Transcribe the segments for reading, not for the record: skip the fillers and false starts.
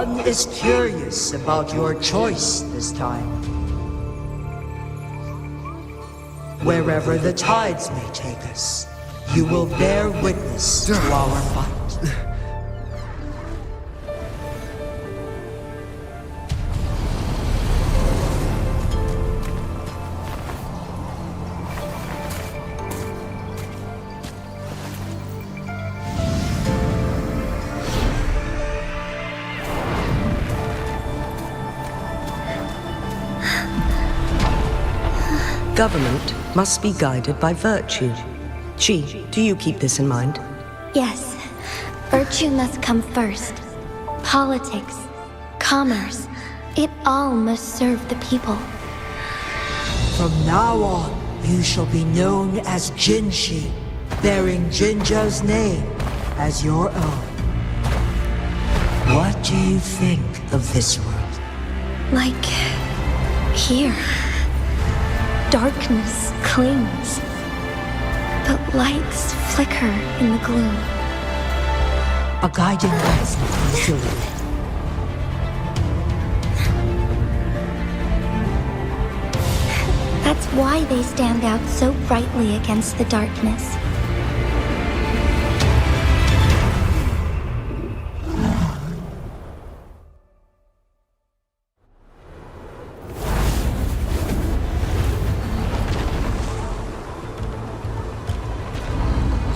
One is curious about your choice this time. Wherever the tides may take us, you will bear witness to our fight. Government must be guided by virtue. Chi, do you keep this in mind? Yes. Virtue must come first. Politics, commerce, it all must serve the people. From now on, you shall be known as Jinshi, bearing Jinzhou's name as your own. What do you think of this world? Like here. Darkness clings, but lights flicker in the gloom. A guiding light from the silhouette. That's why they stand out so brightly against the darkness.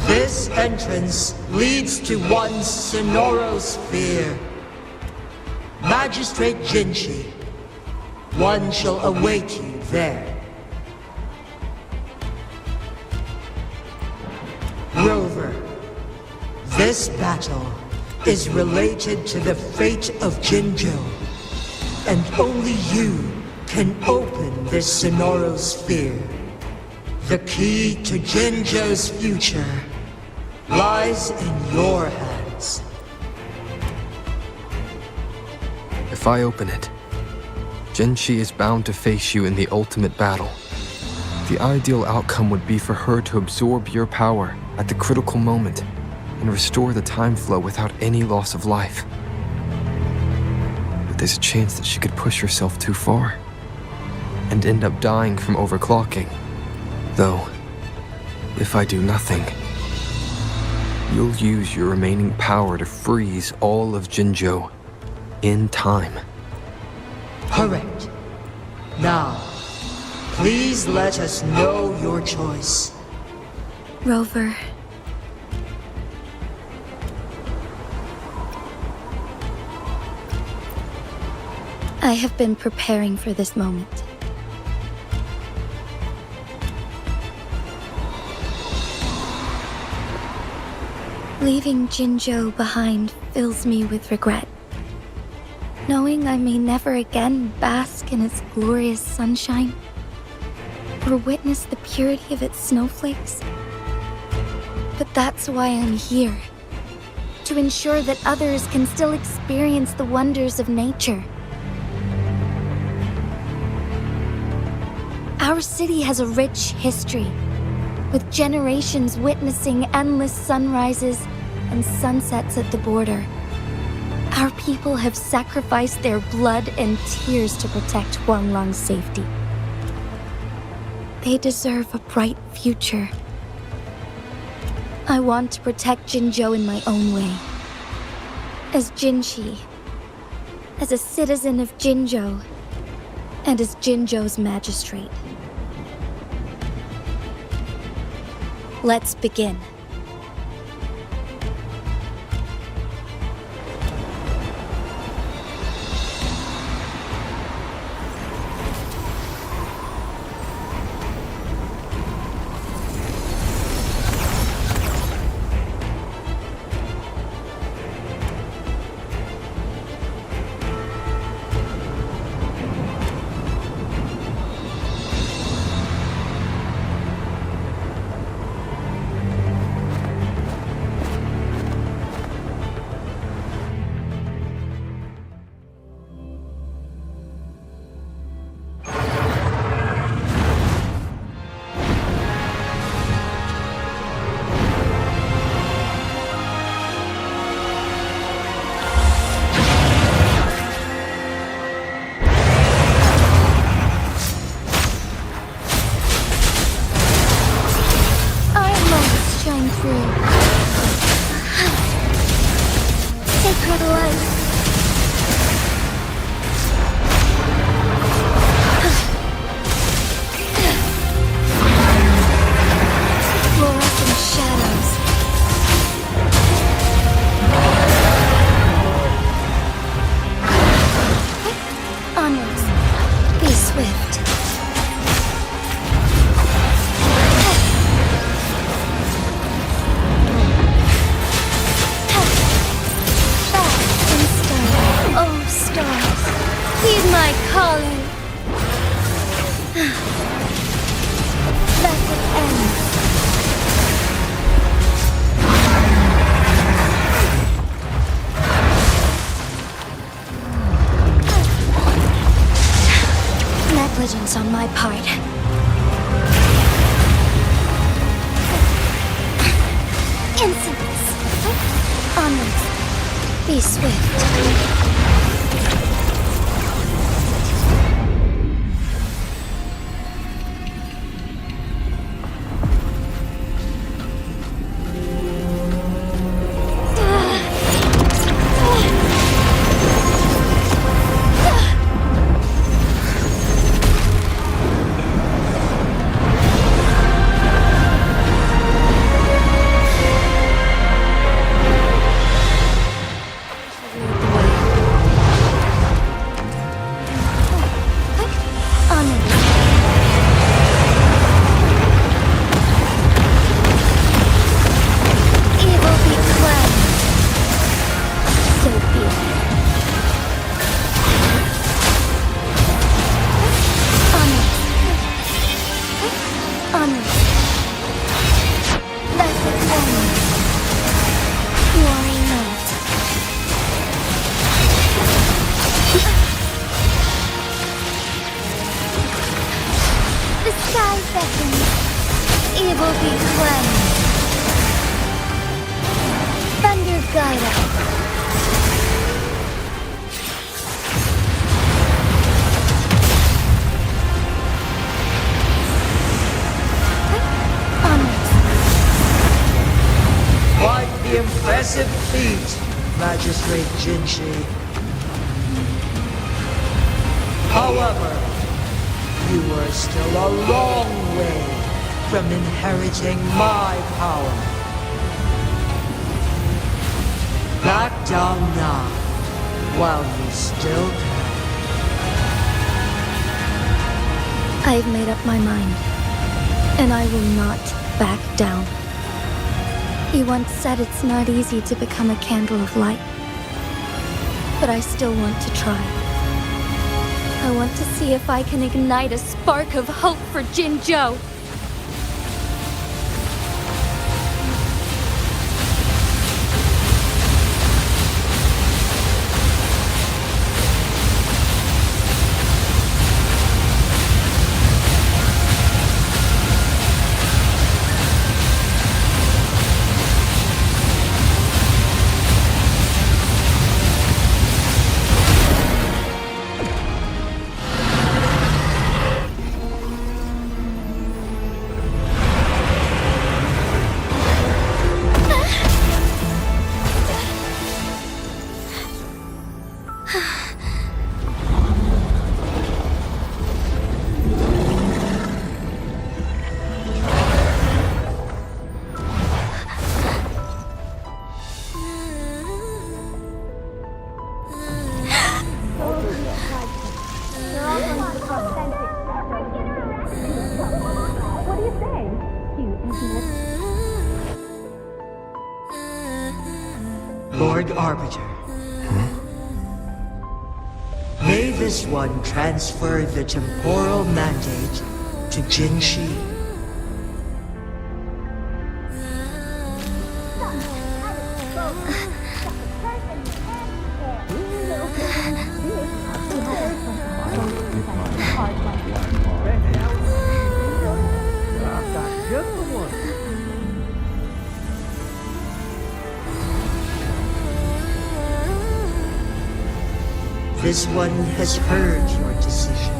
This entrance leads to one's Sonoro sphere. Magistrate Jinshi, one shall await you there. Rover, this battle is related to the fate of Jinzhou, and only you can open this Sonoro sphere. The key to Jinzhou's future lies in your hands. If I open it, Jinshi is bound to face you in the ultimate battle. The ideal outcome would be for her to absorb your power at the critical moment and restore the time flow without any loss of life. But there's a chance that she could push herself too far and end up dying from overclocking. Though, if I do nothing, you'll use your remaining power to freeze all of Jinzhou in time. Correct. Now, please let us know your choice. Rover. I have been preparing for this moment. Leaving Jinzhou behind fills me with regret. Knowing I may never again bask in its glorious sunshine, or witness the purity of its snowflakes. But that's why I'm here. To ensure that others can still experience the wonders of nature. Our city has a rich history, with generations witnessing endless sunrises and sunsets at the border. Our people have sacrificed their blood and tears to protect Huanglang's safety. They deserve a bright future. I want to protect Jinzhou in my own way. As Jinshi, as a citizen of Jinzhou, and as Jinzhou's magistrate. Let's begin. through. Sacred light. Fluorescent shadows. Onwards. Be swift. Oh, stars, heed my calling. Let it end. Negligence on my part. Insolence. Onwards. Be swift. Evil be cleansed. Thunder guide us. Onwards. Quite the impressive feat, Magistrate Jinshi. However, you were still a long way from inheriting my power. Back down now, while you still can. I've made up my mind, and I will not back down. You once said it's not easy to become a candle of light, but I still want to try. I want to see if I can ignite a spark of hope for Jinzhou. Lord Arbiter. May this one transfer the temporal mandate to Jinshi. This one has heard your decision.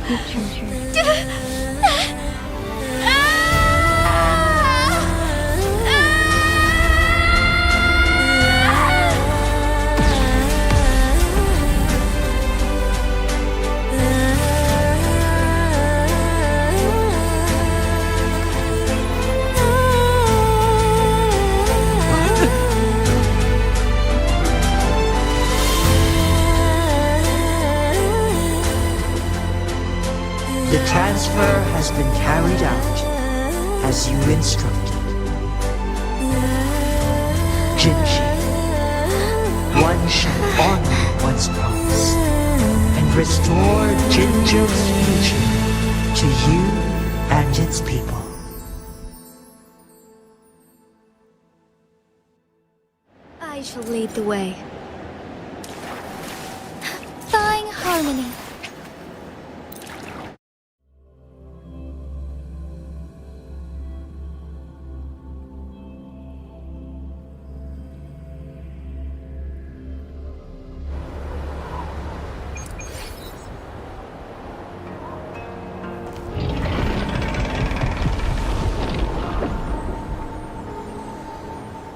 The transfer has been carried out as you instructed. Jinshi, one shall honor one's promise and restore Jinzhou's future to you and its people. I shall lead the way. Thawing harmony.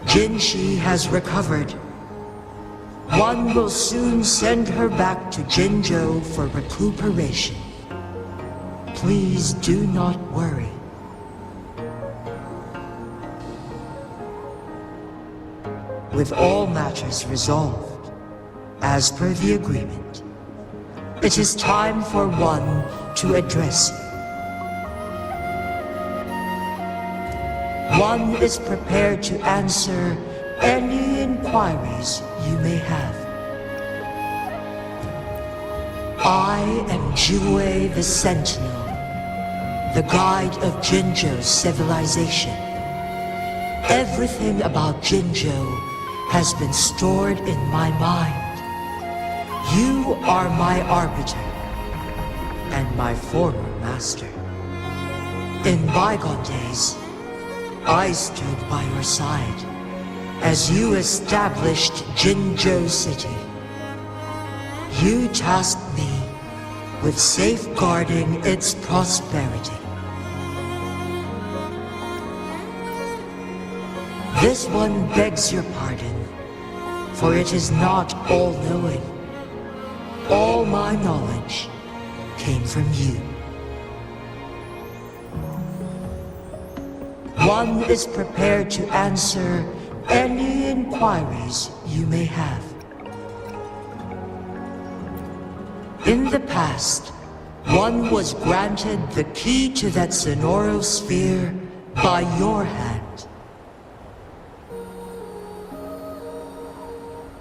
Jinshi has recovered. One will soon send her back to Jinzhou for recuperation. Please do not worry. With all matters resolved, as per the agreement, it is time for one to address you. One is prepared to answer any inquiries you may have. I am Jue the Sentinel, the guide of Jinzhou's civilization. Everything about Jinzhou has been stored in my mind. You are my arbiter and my former master. In bygone days, I stood by your side as you established Jinzhou City. You tasked me with safeguarding its prosperity. This one begs your pardon, for it is not all-knowing. All my knowledge came from you. One is prepared to answer any inquiries you may have. In the past, one was granted the key to that Sonoro sphere by your hand.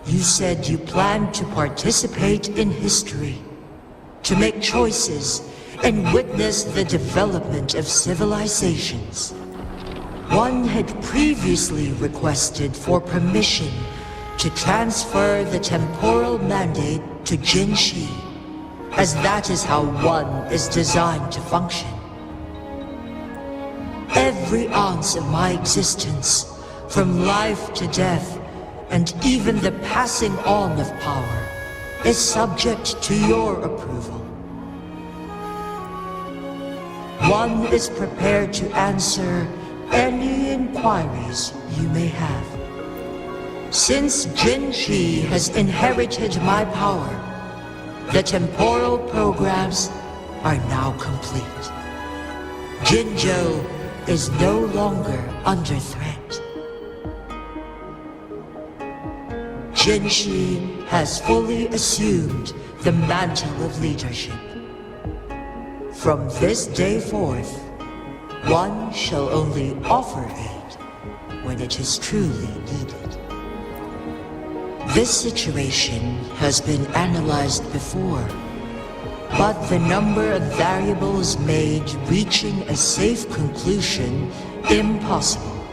You said you planned to participate in history, to make choices and witness the development of civilizations. One had previously requested for permission to transfer the temporal mandate to Jinshi, as that is how one is designed to function. Every ounce of my existence, from life to death, and even the passing on of power, is subject to your approval. One is prepared to answer any inquiries you may have. Since Jinshi has inherited my power, the temporal programs are now complete. Jinzhou is no longer under threat. Jinshi has fully assumed the mantle of leadership. From this day forth, one shall only offer aid when it is truly needed. This situation has been analyzed before, but the number of variables made reaching a safe conclusion impossible.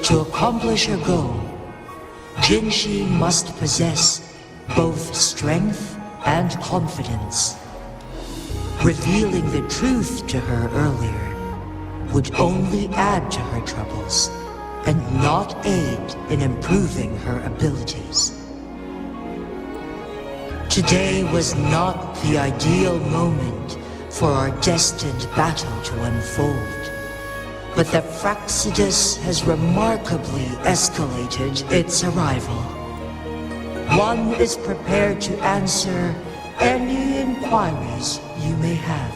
To accomplish her goal, Jinshi must possess both strength and confidence. Revealing the truth to her earlier would only add to her troubles and not aid in improving her abilities. Today was not the ideal moment for our destined battle to unfold. But the Fractsidus has remarkably escalated its arrival. One is prepared to answer any inquiries you may have.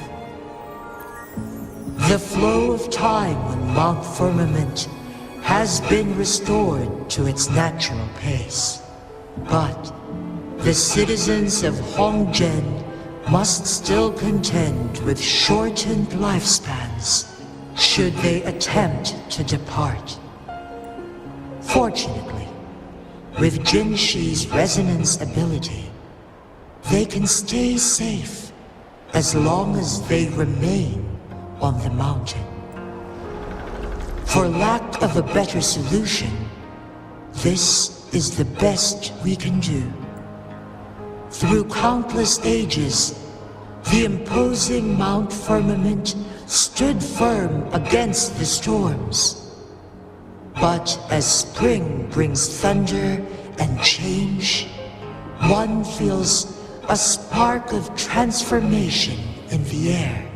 The flow of time on Mount Firmament has been restored to its natural pace. But the citizens of Honggen must still contend with shortened lifespans should they attempt to depart. Fortunately, with Jinshi's resonance ability, they can stay safe as long as they remain on the mountain. For lack of a better solution, this is the best we can do. Through countless ages, the imposing Mount Firmament stood firm against the storms. But as spring brings thunder and change, one feels a spark of transformation in the air.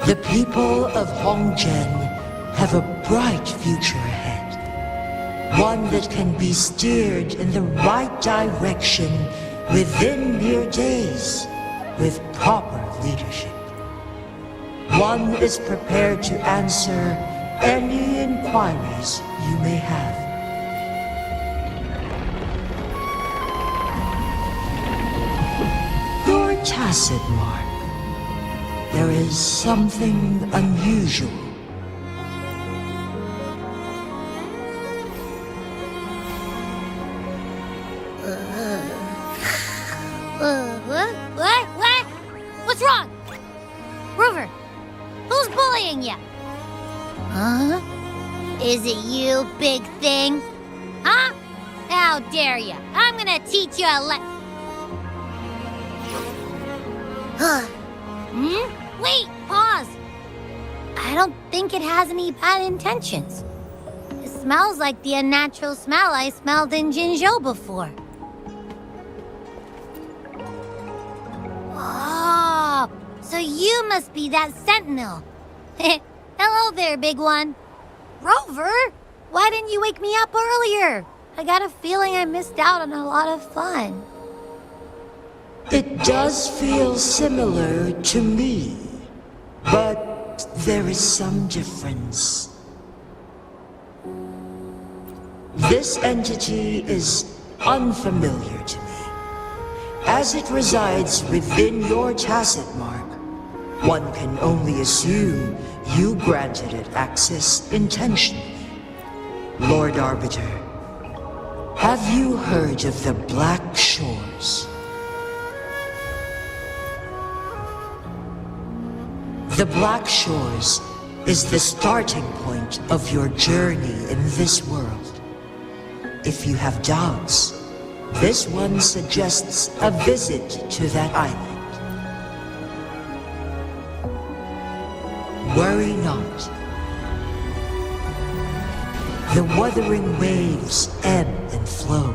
The people of Honggen have a bright future ahead. One that can be steered in the right direction within mere days with proper leadership. One is prepared to answer any inquiries you may have. Your tacit mark. There is something unusual. What? What's wrong? Rover, who's bullying you? Huh? Is it you, big thing? Huh? How dare you? I'm gonna teach you a Wait, pause. I don't think it has any bad intentions. It smells like the unnatural smell I smelled in Jinzhou before. Oh, so you must be that sentinel. Hello there, big one. Rover, why didn't you wake me up earlier? I got a feeling I missed out on a lot of fun. It does feel similar to me, but there is some difference. This entity is unfamiliar to me. As it resides within your tacit mark, one can only assume you granted it access intentionally. Lord Arbiter, have you heard of the Black Shores? The Black Shores is the starting point of your journey in this world. If you have doubts, this one suggests a visit to that island. Worry not. The wuthering waves ebb and flow.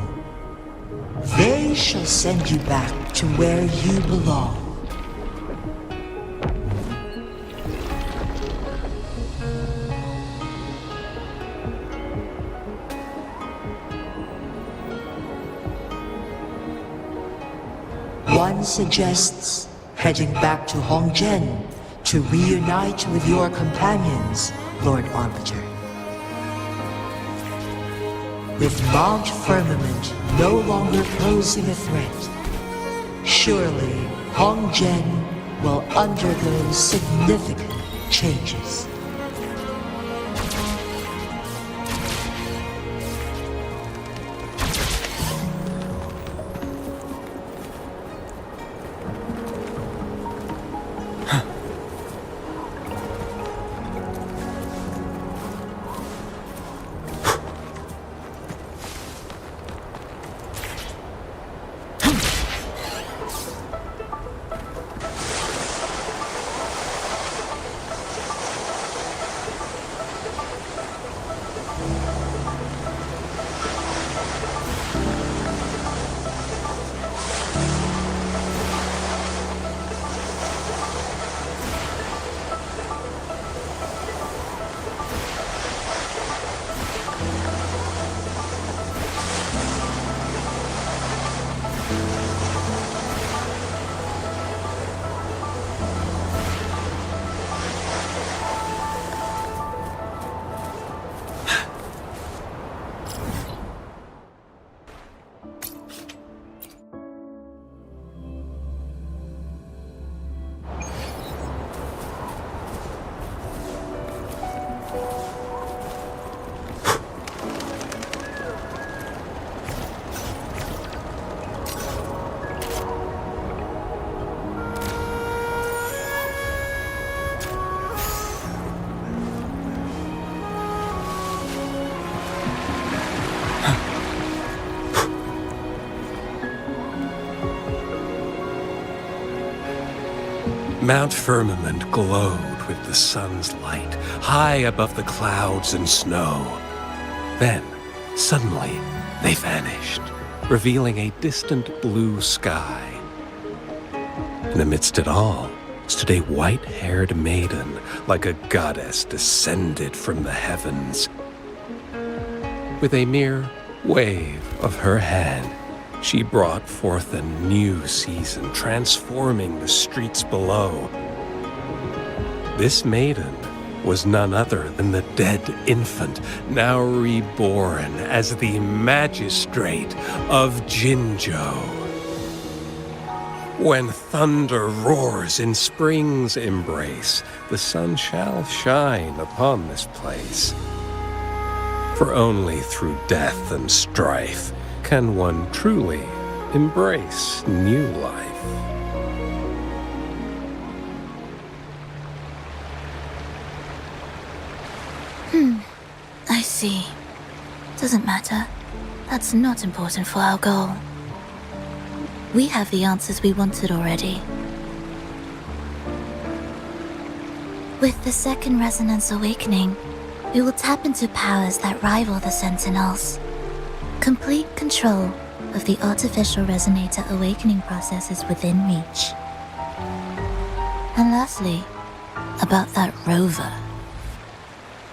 They shall send you back to where you belong. One suggests heading back to Honggen to reunite with your companions, Lord Arbiter. With Mount Firmament no longer posing a threat, surely Honggen will undergo significant changes. Mount Firmament glowed with the sun's light, high above the clouds and snow. Then, suddenly, they vanished, revealing a distant blue sky. And amidst it all stood a white-haired maiden, like a goddess descended from the heavens. With a mere wave of her hand, she brought forth a new season, transforming the streets below. This maiden was none other than the dead infant, now reborn as the magistrate of Jinzhou. When thunder roars in spring's embrace, the sun shall shine upon this place. For only through death and strife can one truly embrace new life. I see. Doesn't matter. That's not important for our goal. We have the answers we wanted already. With the second resonance awakening, we will tap into powers that rival the Sentinels. Complete control of the artificial resonator awakening process is within reach. And lastly, about that rover.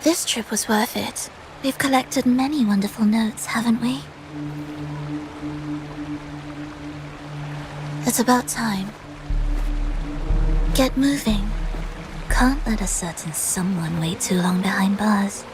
This trip was worth it. We've collected many wonderful notes, haven't we? It's about time. Get moving. Can't let a certain someone wait too long behind bars.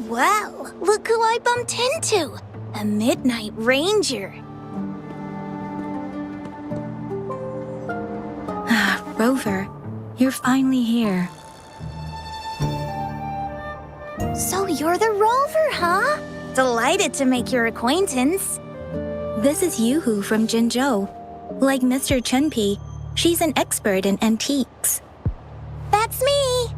Well, look who I bumped into! A Midnight Ranger. Rover, you're finally here. So you're the Rover, huh? Delighted to make your acquaintance. This is Yoo-hoo from Jinzhou. Like Mr. Chunpei, she's an expert in antiques. That's me!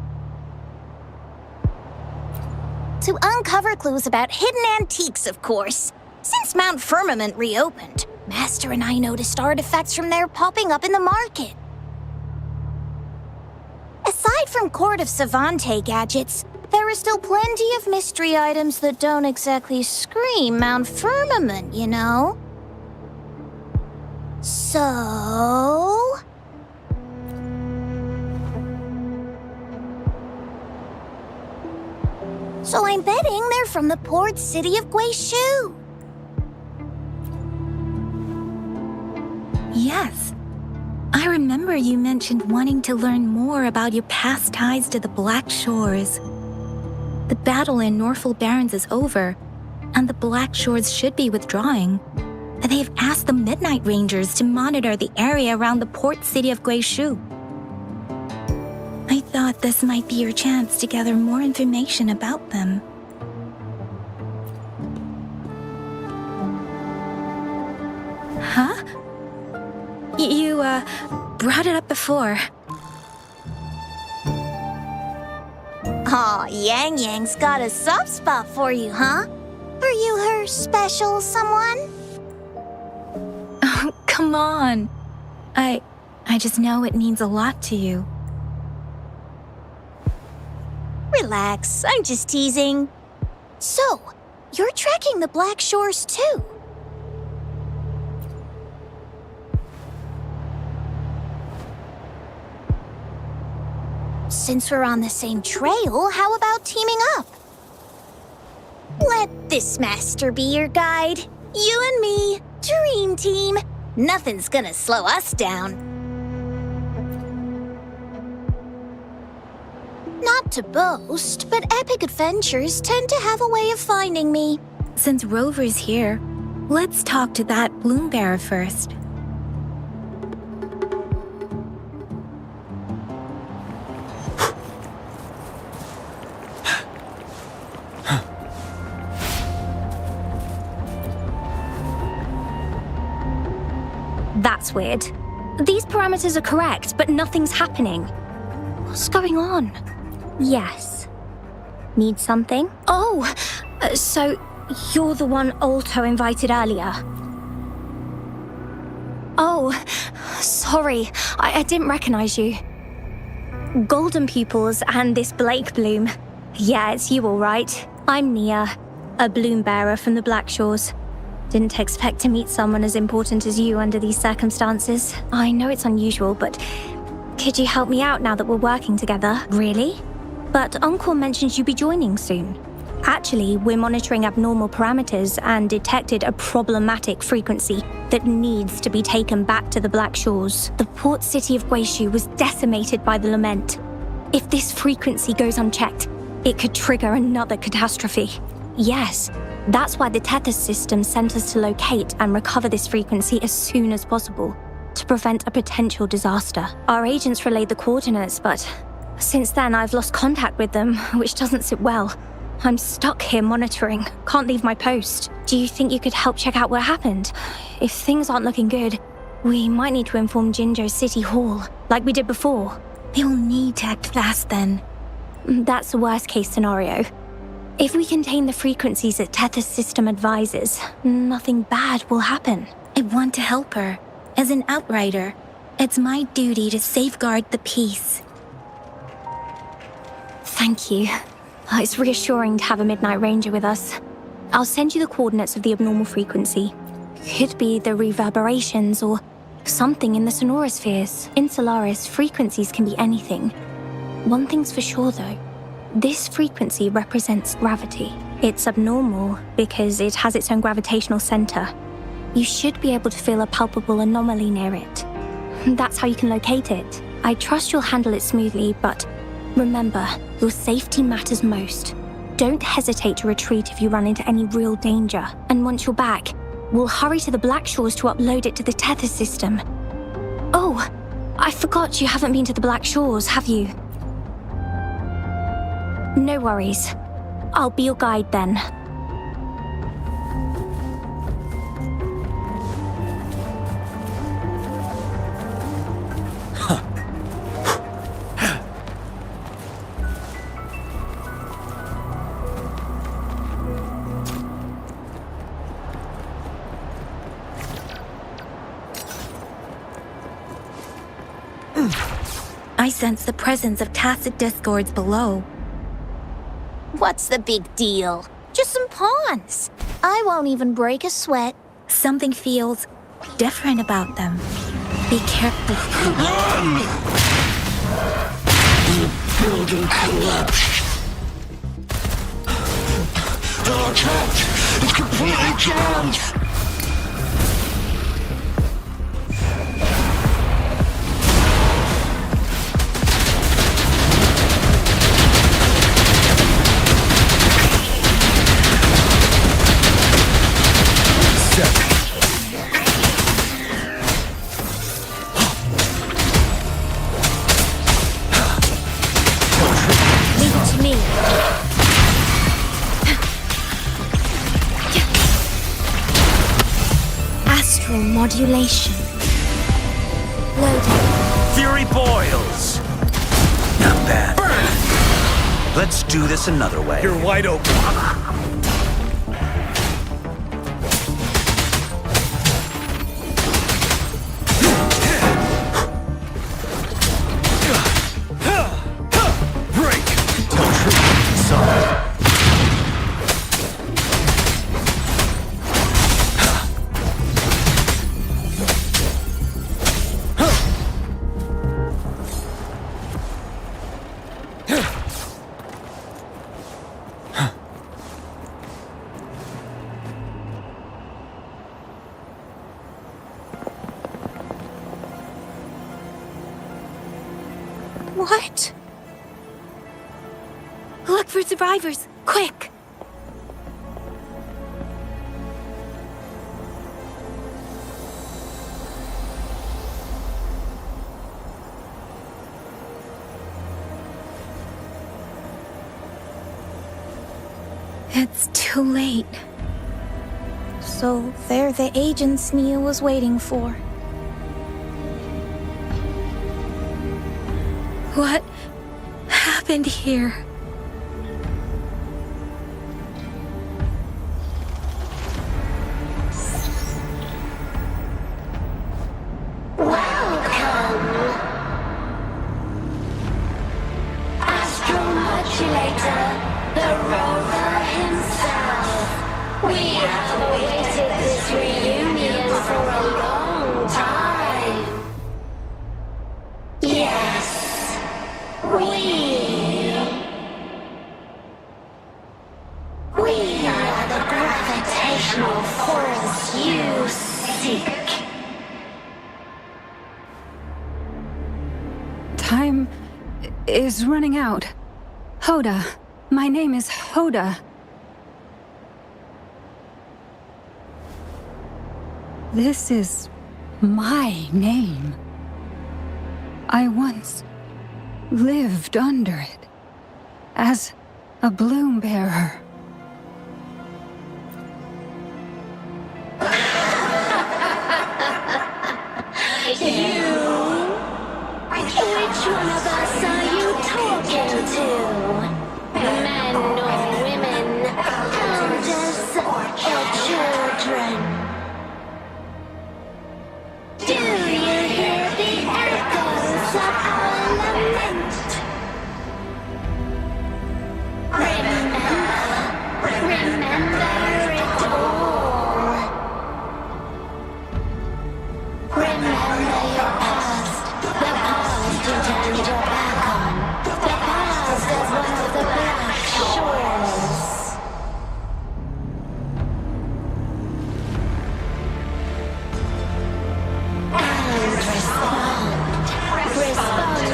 To uncover clues about hidden antiques, of course. Since Mount Firmament reopened, Master and I noticed artifacts from there popping up in the market. Aside from Court of Savante gadgets, there are still plenty of mystery items that don't exactly scream Mount Firmament, you know? So... So I'm betting they're from the port city of Guishu. Yes. I remember you mentioned wanting to learn more about your past ties to the Black Shores. The battle in Norfolk Barrens is over, and the Black Shores should be withdrawing. They've asked the Midnight Rangers to monitor the area around the port city of Guishu. I thought this might be your chance to gather more information about them. Huh? You brought it up before. Aw, Yang Yang's got a soft spot for you, huh? Are you her special someone? Oh, come on. I just know it means a lot to you. Relax, I'm just teasing. So, you're tracking the Black Shores too? Since we're on the same trail, how about teaming up? Let this master be your guide. You and me, dream team. Nothing's gonna slow us down. Not to boast, but epic adventures tend to have a way of finding me. Since Rover's here, let's talk to that bloom bearer first. That's weird. These parameters are correct, but nothing's happening. What's going on? Yes. Need something? Oh, so you're the one Alto invited earlier. Oh, sorry. I didn't recognize you. Golden pupils and this Blake bloom. Yeah, it's you all right. I'm Nia, a bloom bearer from the Black Shores. Didn't expect to meet someone as important as you under these circumstances. I know it's unusual, but could you help me out now that we're working together? Really? But Encore mentioned you'd be joining soon. Actually, we're monitoring abnormal parameters and detected a problematic frequency that needs to be taken back to the Black Shores. The port city of Guishu was decimated by the lament. If this frequency goes unchecked, it could trigger another catastrophe. Yes, that's why the Tethys system sent us to locate and recover this frequency as soon as possible, to prevent a potential disaster. Our agents relayed the coordinates, but since then I've lost contact with them, which doesn't sit well. I'm stuck here monitoring, can't leave my post. Do you think you could help check out what happened? If things aren't looking good, we might need to inform Jinzhou City Hall, like we did before. You'll need to act fast then. That's the worst case scenario. If we contain the frequencies that Tethys system advises, nothing bad will happen. I want to help her. As an outrider, it's my duty to safeguard the peace. Thank you. It's reassuring to have a Midnight Ranger with us. I'll send you the coordinates of the abnormal frequency. Could be the reverberations or something in the sonorospheres. In Solaris, frequencies can be anything. One thing's for sure though. This frequency represents gravity. It's abnormal because it has its own gravitational center. You should be able to feel a palpable anomaly near it. That's how you can locate it. I trust you'll handle it smoothly, but remember, your safety matters most. Don't hesitate to retreat if you run into any real danger. And once you're back, we'll hurry to the Black Shores to upload it to the Tethys system. Oh, I forgot you haven't been to the Black Shores, have you? No worries. I'll be your guide then. I sense the presence of tacit discords below. What's the big deal? Just some pawns. I won't even break a sweat. Something feels different about them. Be careful. Building collapsed. Our attack is completely jammed. Modulation. Loading. Fury boils. Not bad. Let's do this another way. You're wide open. Break. Tell truth. Solid. What? Look for survivors, quick! It's too late. So they're the agents Nia was waiting for. What happened here? Astromodulator, the rover himself. We have awaited this reunion for a long time. Yes, we are the gravitational force you seek. Time is running out. Hoda. My name is Hoda. This is my name. I once lived under it as a bloom bearer. Which one of us are you talking to? Men or women? Elders or children? Do you hear the echoes of our lament? Remember it all. Remember your past, the past you turned your back on, the past as one of the Black Shores. And respond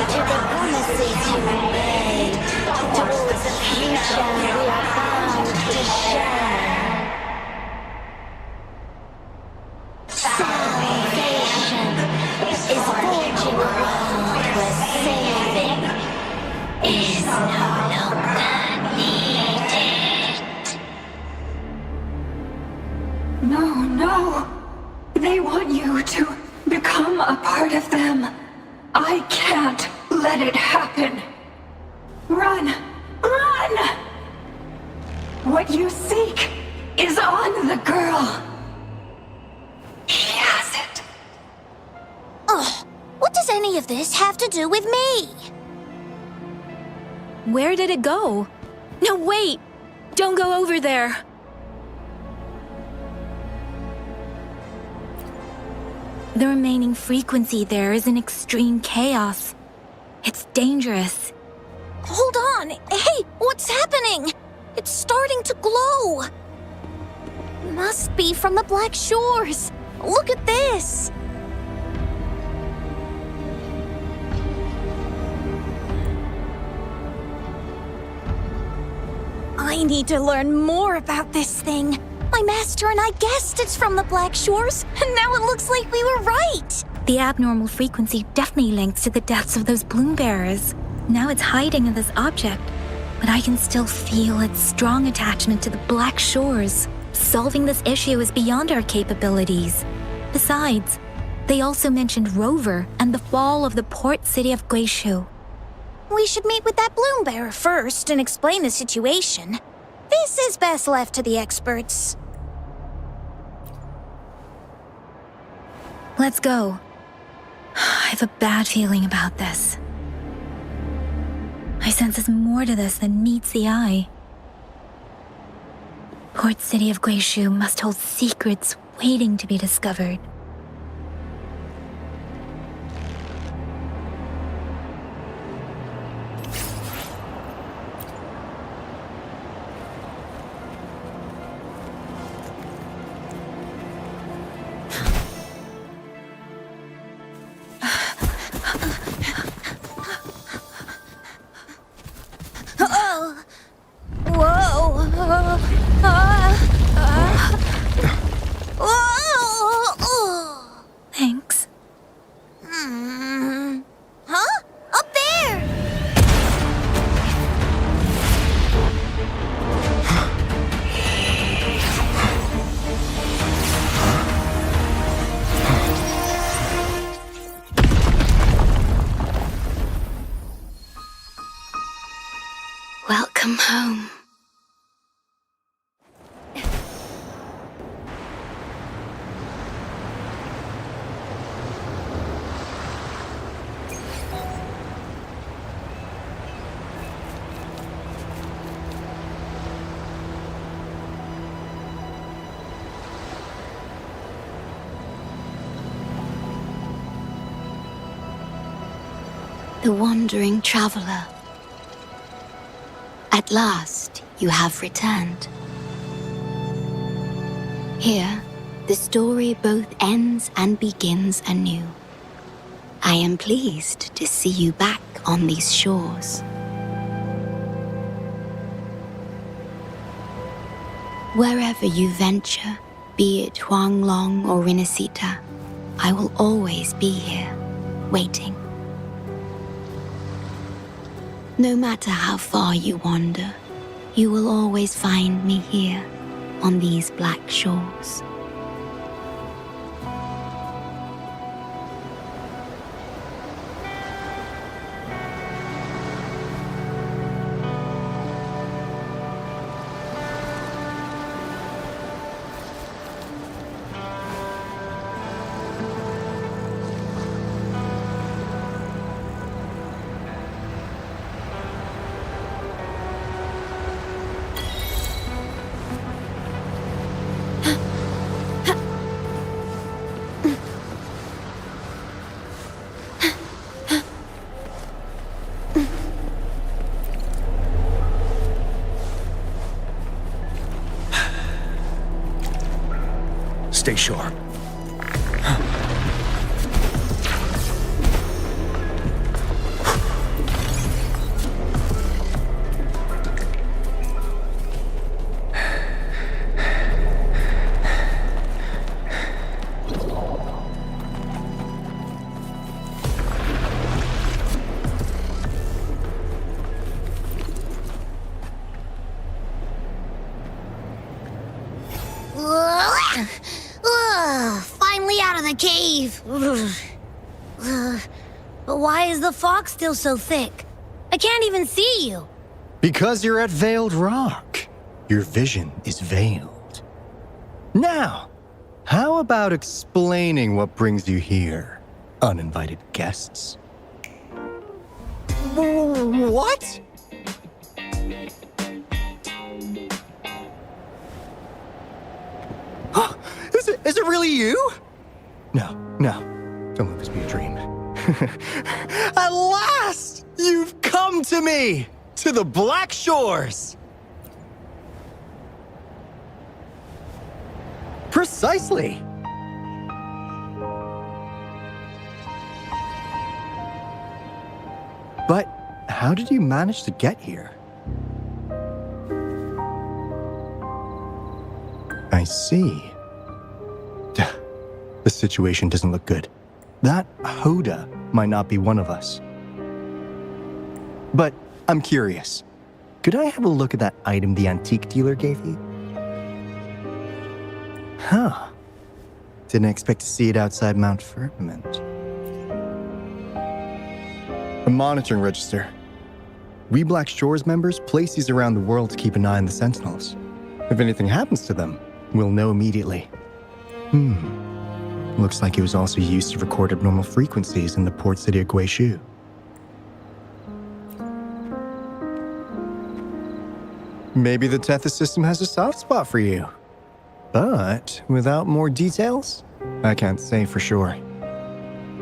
to the promises you made, towards the future we are bound to share. Salvation is forging a world where saving is no longer needed. No. They want you to become a part of them. I can't let it happen. Run! What you seek is on the girl. She has it. Ugh, what does any of this have to do with me? Where did it go? No, wait! Don't go over there! The remaining frequency there is in extreme chaos. It's dangerous. Hold on! Hey, what's happening? It's starting to glow! Must be from the Black Shores! Look at this! I need to learn more about this thing. My master and I guessed it's from the Black Shores, and now it looks like we were right! The abnormal frequency definitely links to the deaths of those bloom bearers. Now it's hiding in this object, but I can still feel its strong attachment to the Black Shores. Solving this issue is beyond our capabilities. Besides, they also mentioned Rover and the fall of the port city of Guishu. We should meet with that bloom bearer first and explain the situation. This is best left to the experts. Let's go. I have a bad feeling about this. I sense there's more to this than meets the eye. Port city of Guishu must hold secrets waiting to be discovered. Come home. The wandering traveler. At last, you have returned. Here, the story both ends and begins anew. I am pleased to see you back on these shores. Wherever you venture, be it Huanglong or Rinasita, I will always be here, waiting. No matter how far you wander, you will always find me here on these black shores. Stay sharp. Finally out of the cave. But why is the fog still so thick? I can't even see you. Because you're at Veiled Rock. Your vision is veiled. Now, how about explaining what brings you here, uninvited guests? What? Is it really you? No. Don't let this be a dream. At last! You've come to me! To the Black Shores! Precisely! But how did you manage to get here? I see. The situation doesn't look good. That Hoda might not be one of us. But I'm curious. Could I have a look at that item the antique dealer gave you? Huh. Didn't expect to see it outside Mount Firmament. A monitoring register. We Black Shores members place these around the world to keep an eye on the Sentinels. If anything happens to them, we'll know immediately. Looks like it was also used to record abnormal frequencies in the port city of Guizhou. Maybe the Tethys system has a soft spot for you. But without more details, I can't say for sure.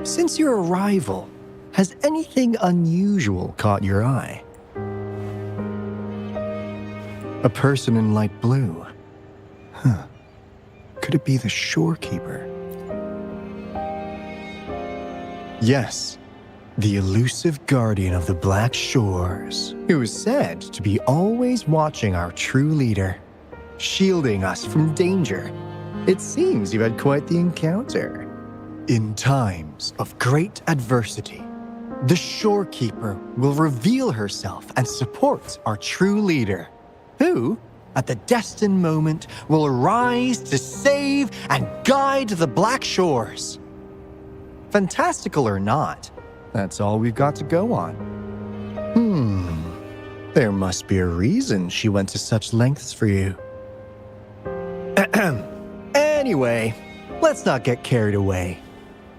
Since your arrival, has anything unusual caught your eye? A person in light blue. Could it be the shorekeeper? Yes, the elusive guardian of the Black Shores, who is said to be always watching our true leader, shielding us from danger. It seems you've had quite the encounter. In times of great adversity, the shorekeeper will reveal herself and support our true leader, who, at the destined moment, will arise to save and guide the Black Shores. Fantastical or not, that's all we've got to go on. There must be a reason she went to such lengths for you. Anyway, let's not get carried away.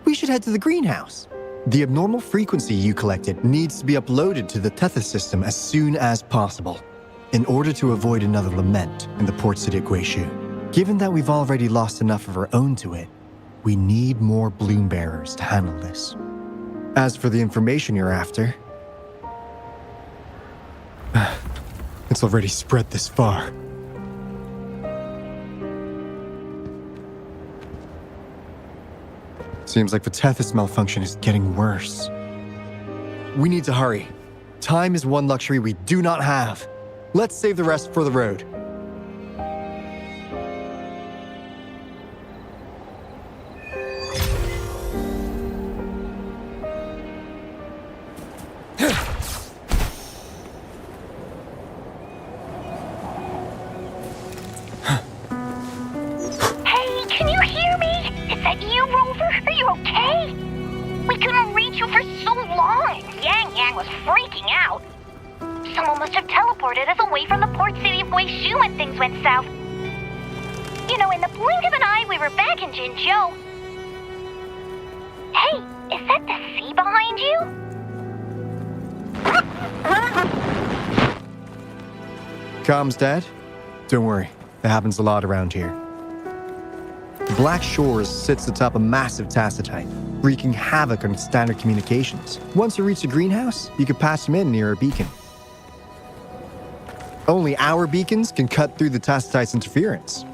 We should head to the greenhouse. The abnormal frequency you collected needs to be uploaded to the Tethys system as soon as possible, in order to avoid another lament in the port city of Guishu. Given that we've already lost enough of our own to it, we need more bloom bearers to handle this. As for the information you're after, it's already spread this far. Seems like the Tethys malfunction is getting worse. We need to hurry. Time is one luxury we do not have. Let's save the rest for the road. Comms dead? Don't worry, that happens a lot around here. The Black Shores sits atop a massive tacitite, wreaking havoc on standard communications. Once you reach the greenhouse, you can patch them in near a beacon. Only our beacons can cut through the tacitite's interference.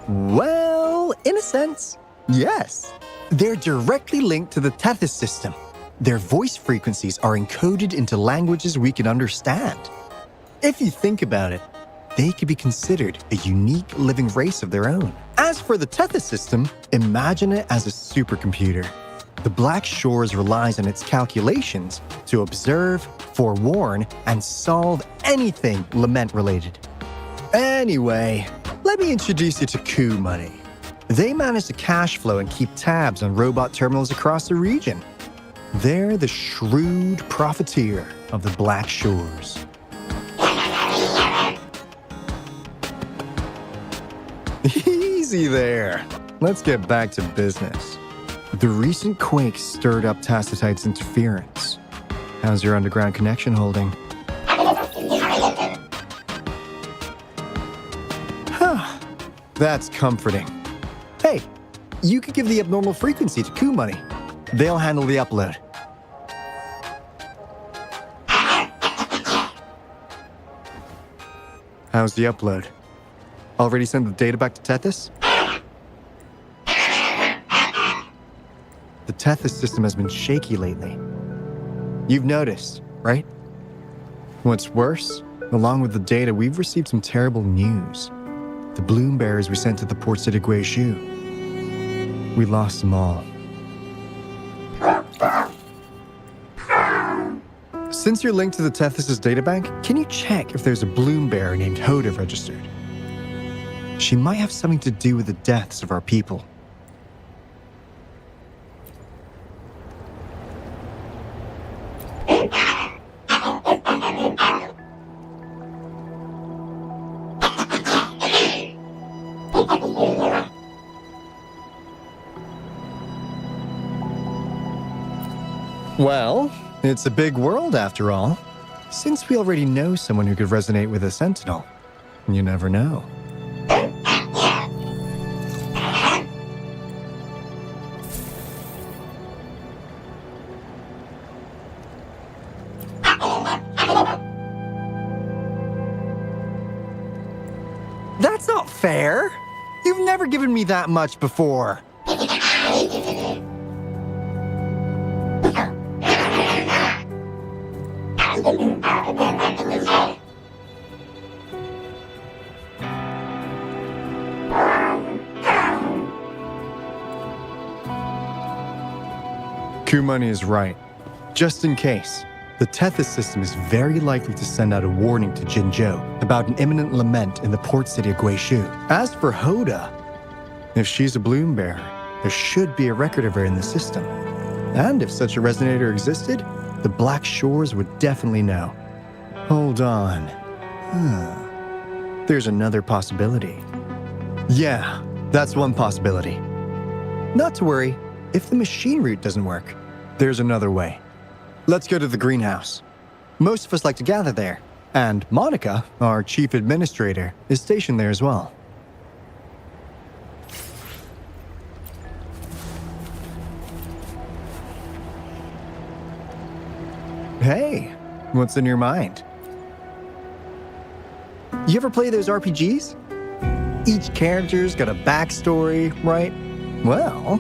Well, in a sense, yes. They're directly linked to the Tethys system. Their voice frequencies are encoded into languages we can understand. If you think about it, they could be considered a unique living race of their own. As for the Tethys system, imagine it as a supercomputer. The Black Shores relies on its calculations to observe, forewarn, and solve anything lament-related. Anyway, let me introduce you to Coup Money. They manage the cash flow and keep tabs on robot terminals across the region. They're the shrewd profiteer of the Black Shores. Easy there. Let's get back to business. The recent quake stirred up Tacitite's interference. How's your underground connection holding? That's comforting. Hey, you could give the abnormal frequency to Coup Money. They'll handle the upload. How's the upload? Already sent the data back to Tethys? The Tethys system has been shaky lately. You've noticed, right? What's worse, along with the data, we've received some terrible news. The bloom bearers we sent to the port city of Guishu. We lost them all. Since you're linked to the Tethys' databank, can you check if there's a bloom bearer named Hoda registered? She might have something to do with the deaths of our people. Well, it's a big world after all. Since we already know someone who could resonate with a sentinel, you never know. That's not fair! You've never given me that much before. Coup Money is right. Just in case, the Tethys system is very likely to send out a warning to Jinzhou about an imminent lament in the port city of Guishu. As for Hoda, If she's a bloom bearer, there should be a record of her in the system. And if such a resonator existed, the Black Shores would definitely know. Hold on. There's another possibility. Yeah, that's one possibility. Not to worry, if the machine route doesn't work, there's another way. Let's go to the greenhouse. Most of us like to gather there, and Monica, our chief administrator, is stationed there as well. Hey, what's in your mind? You ever play those RPGs? Each character's got a backstory, right? Well,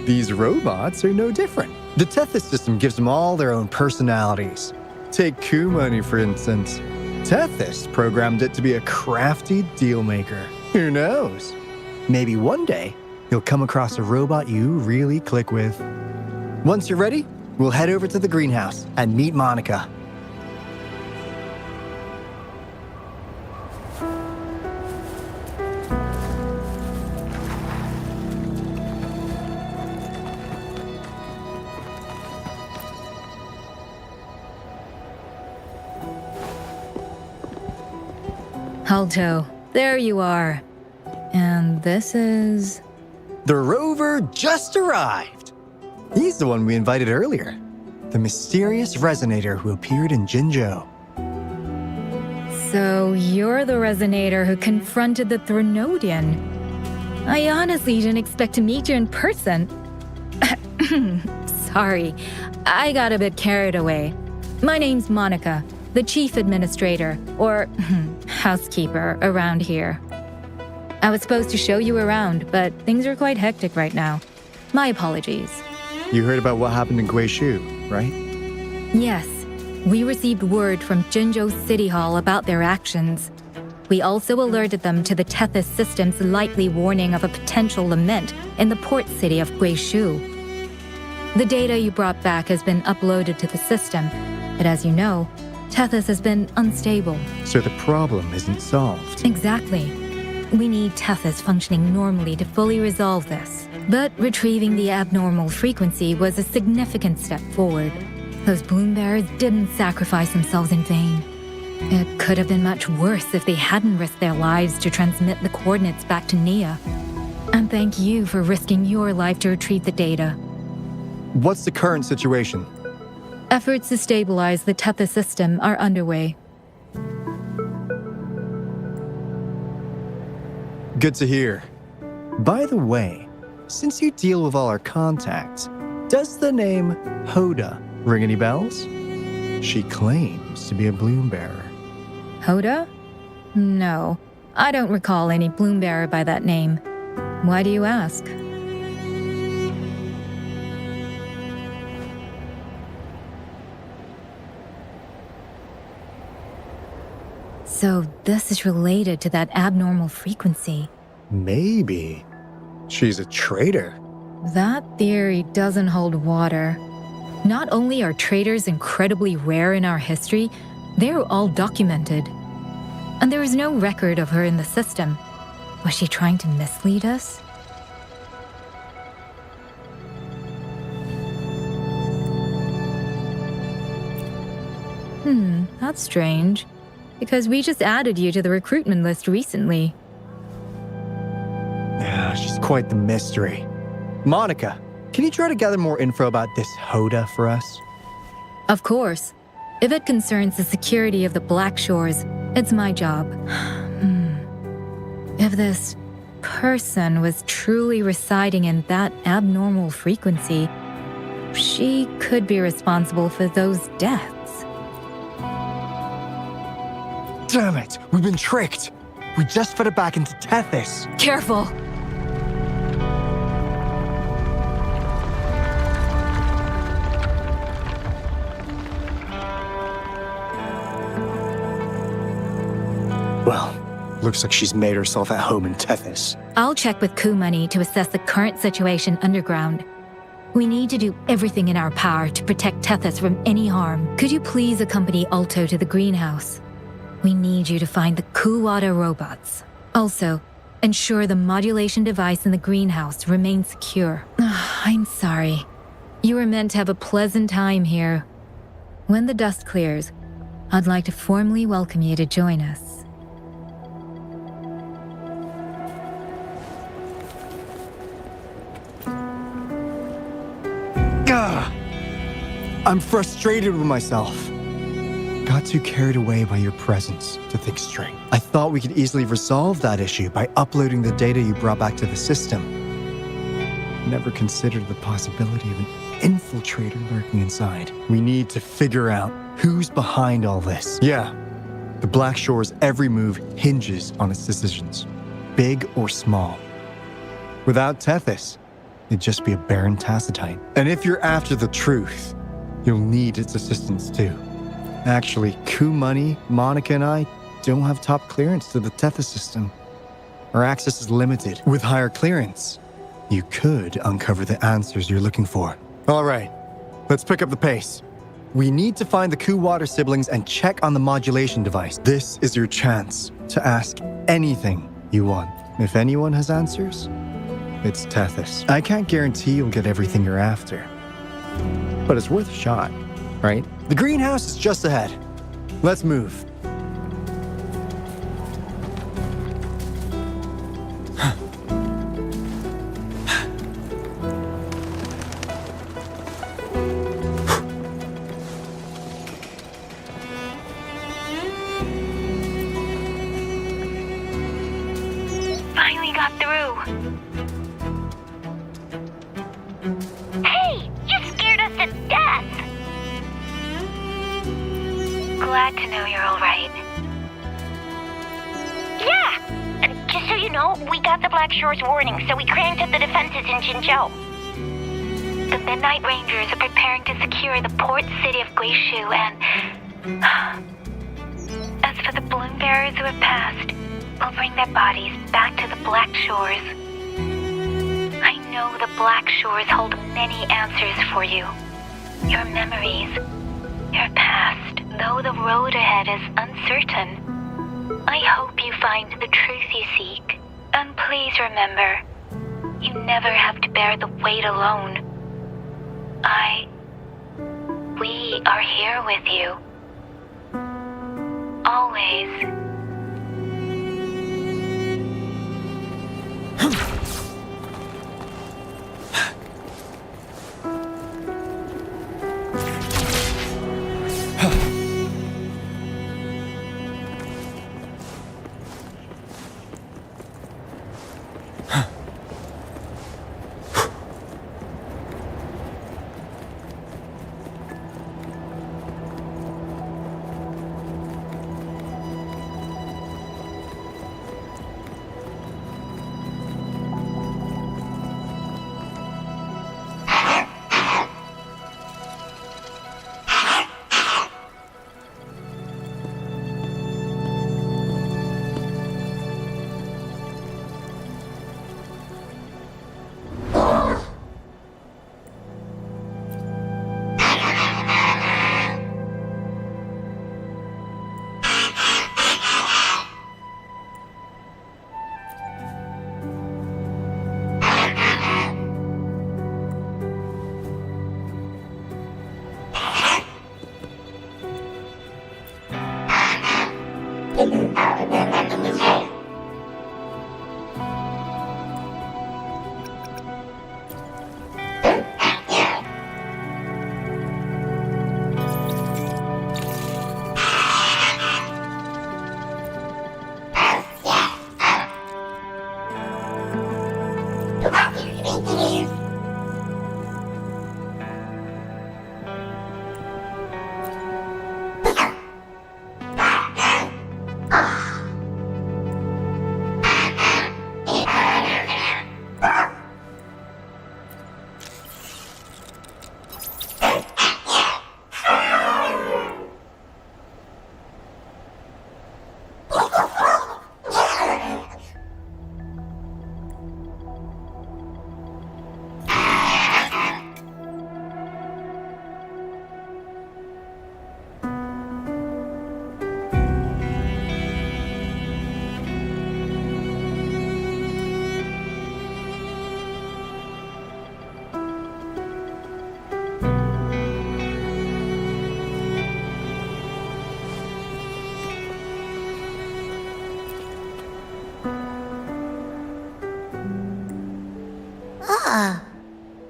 these robots are no different. The Tethys system gives them all their own personalities. Take Kumani, for instance. Tethys programmed it to be a crafty deal maker. Who knows? Maybe one day, you'll come across a robot you really click with. Once you're ready, we'll head over to the greenhouse and meet Monica. Alto, there you are. And this is... The rover just arrived. He's the one we invited earlier. The mysterious resonator who appeared in Jinzhou. So you're the resonator who confronted the Threnodian. I honestly didn't expect to meet you in person. Sorry, I got a bit carried away. My name's Monica, the chief administrator, or housekeeper around here. I was supposed to show you around, but things are quite hectic right now. My apologies. You heard about what happened in Guishu, right? Yes, we received word from Jinzhou City Hall about their actions. We also alerted them to the Tethys system's likely warning of a potential lament in the port city of Guishu. The data you brought back has been uploaded to the system, but as you know, Tethys has been unstable. So the problem isn't solved. Exactly. We need Tethys functioning normally to fully resolve this. But retrieving the abnormal frequency was a significant step forward. Those bloom bearers didn't sacrifice themselves in vain. It could have been much worse if they hadn't risked their lives to transmit the coordinates back to Nia. And thank you for risking your life to retrieve the data. What's the current situation? Efforts to stabilize the Tethys system are underway. Good to hear. By the way, since you deal with all our contacts, does the name Hoda ring any bells? She claims to be a bloom bearer. Hoda? No, I don't recall any bloom bearer by that name. Why do you ask? So this is related to that abnormal frequency. Maybe. She's a traitor. That theory doesn't hold water. Not only are traitors incredibly rare in our history, they're all documented. And there is no record of her in the system. Was she trying to mislead us? That's strange. Because we just added you to the recruitment list recently. Yeah, she's quite the mystery. Monica, can you try to gather more info about this Hoda for us? Of course. If it concerns the security of the Black Shores, it's my job. If this person was truly residing in that abnormal frequency, she could be responsible for those deaths. Damn it! We've been tricked! We just fed it back into Tethys! Careful! Well, looks like she's made herself at home in Tethys. I'll check with Kumani to assess the current situation underground. We need to do everything in our power to protect Tethys from any harm. Could you please accompany Alto to the greenhouse? We need you to find the Kuwata robots. Also, Ensure the modulation device in the greenhouse remains secure. I'm sorry. You were meant to have a pleasant time here. When the dust clears, I'd like to formally welcome you to join us. Gah! I'm frustrated with myself. Got too carried away by your presence to think straight. I thought we could easily resolve that issue by uploading the data you brought back to the system. Never considered the possibility of an infiltrator lurking inside. We need to figure out who's behind all this. Yeah, the Black Shore's every move hinges on its decisions, big or small. Without Tethys, it'd just be a barren tacitite. And if you're after the truth, you'll need its assistance too. Actually, Coup Money, Monica, and I don't have top clearance to the Tethys system. Our access is limited. With higher clearance, you could uncover the answers you're looking for. All right, let's pick up the pace. We need to find the Coup Water siblings and check on the modulation device. This is your chance to ask anything you want. If anyone has answers, it's Tethys. I can't guarantee you'll get everything you're after, but it's worth a shot, right? The greenhouse is just ahead. Let's move. Finally got through. Hey, you scared us to death. Glad to know you're all right. Yeah, just so you know, we got the Black Shore's warning, so we cranked up the defenses in Jinzhou. The Midnight Rangers are preparing to secure the port city of Guishu, and as for the Bloom Bearers who have passed, we'll bring their bodies back to the Black Shores. I know the Black Shores hold many answers for you. Your memories, your past. Though the road ahead is uncertain, I hope you find the truth you seek. And please remember, you never have to bear the weight alone. We are here with you. Always.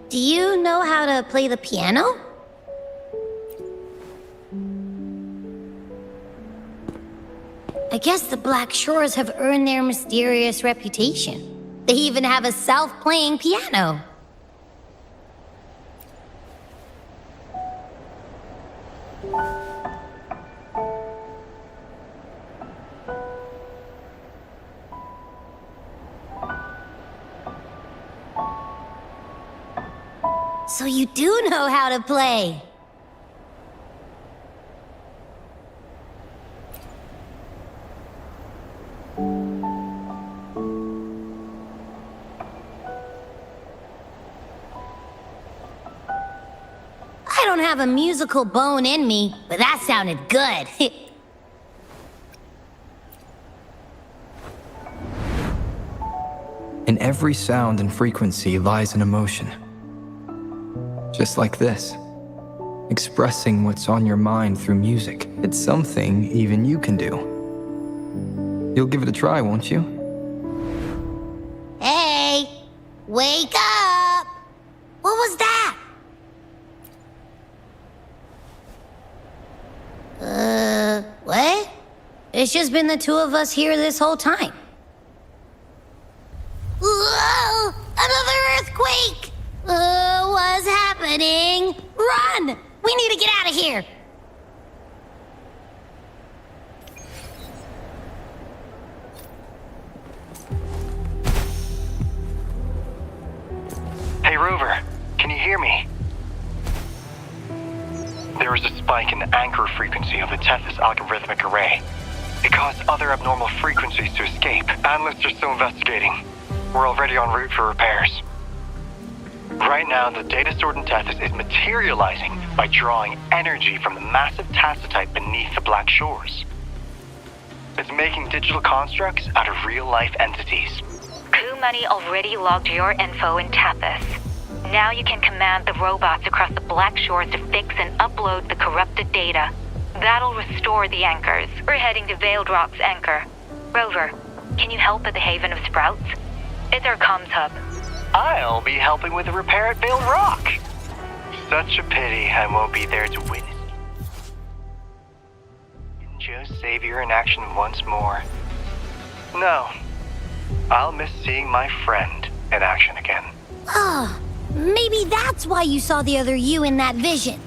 Do you know how to play the piano? I guess the Black Shores have earned their mysterious reputation. They even have a self-playing piano. So you do know how to play. I don't have a musical bone in me, but that sounded good. In every sound and frequency lies an emotion. Just like this. Expressing what's on your mind through music. It's something even you can do. You'll give it a try, won't you? Hey! Wake up! What was that? What? It's just been the two of us here this whole time. Whoa! Another earthquake! What's happening? Run! We need to get out of here! Hey, Rover, can you hear me? There was a spike in the anchor frequency of the Tethys algorithmic array. It caused other abnormal frequencies to escape. Analysts are still investigating. We're already en route for repairs. Right now, the data stored in Tethys is materializing by drawing energy from the massive tacitite beneath the Black Shores. It's making digital constructs out of real-life entities. Money already logged your info in Tethys. Now you can command the robots across the Black Shores to fix and upload the corrupted data. That'll restore the anchors. We're heading to Veiled Rock's anchor. Rover, can you help at the Haven of Sprouts? It's our comms hub. I'll be helping with the repair at Veiled Rock. Such a pity I won't be there to witness Joe's savior in action once more. No. I'll miss seeing my friend in action again. Oh, maybe that's why you saw the other you in that vision.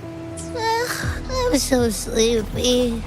I'm so sleepy.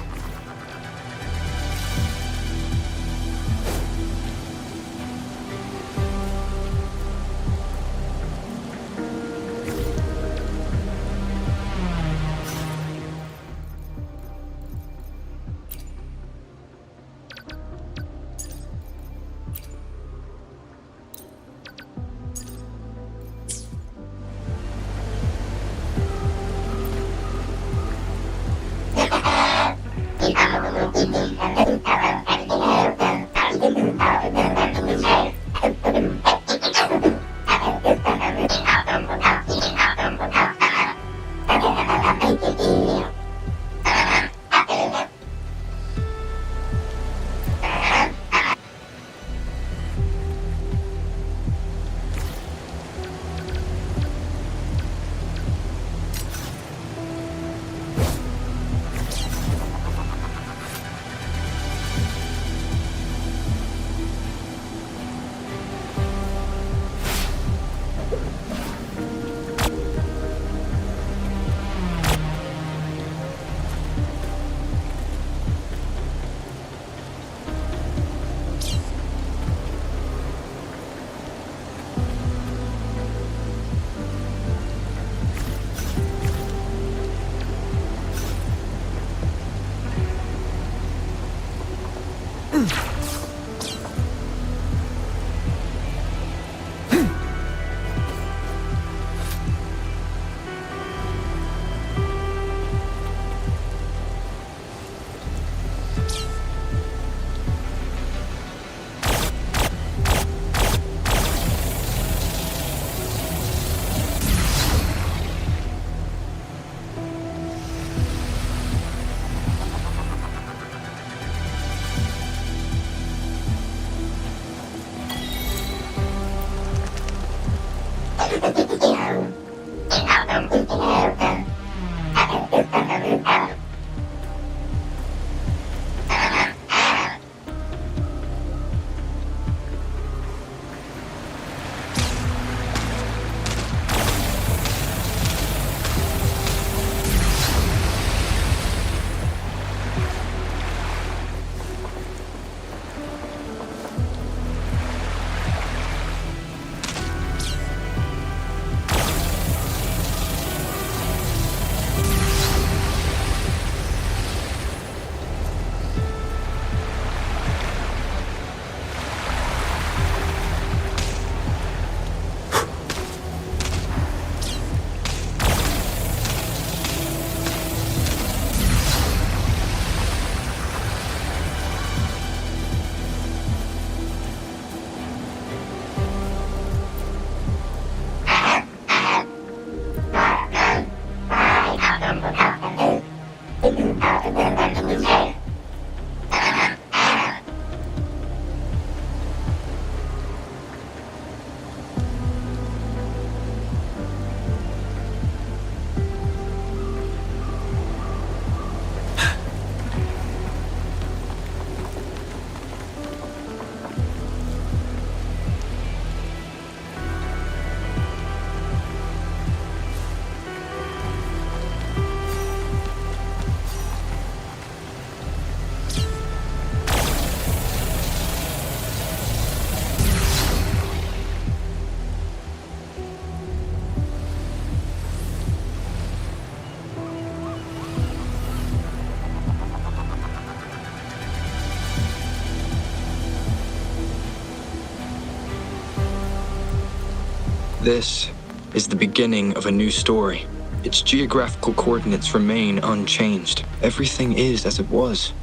This is the beginning of a new story. Its geographical coordinates remain unchanged. Everything is as it was.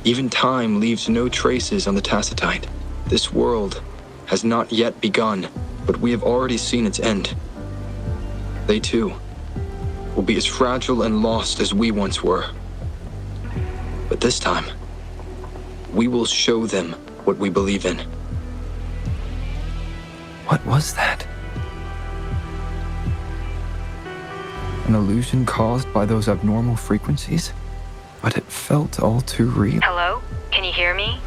Even time leaves no traces on the Tacitite. This world has not yet begun, but we have already seen its end. They too will be as fragile and lost as we once were. But this time, we will show them what we believe in. What was that? An illusion caused by those abnormal frequencies? But it felt all too real. Hello? Can you hear me?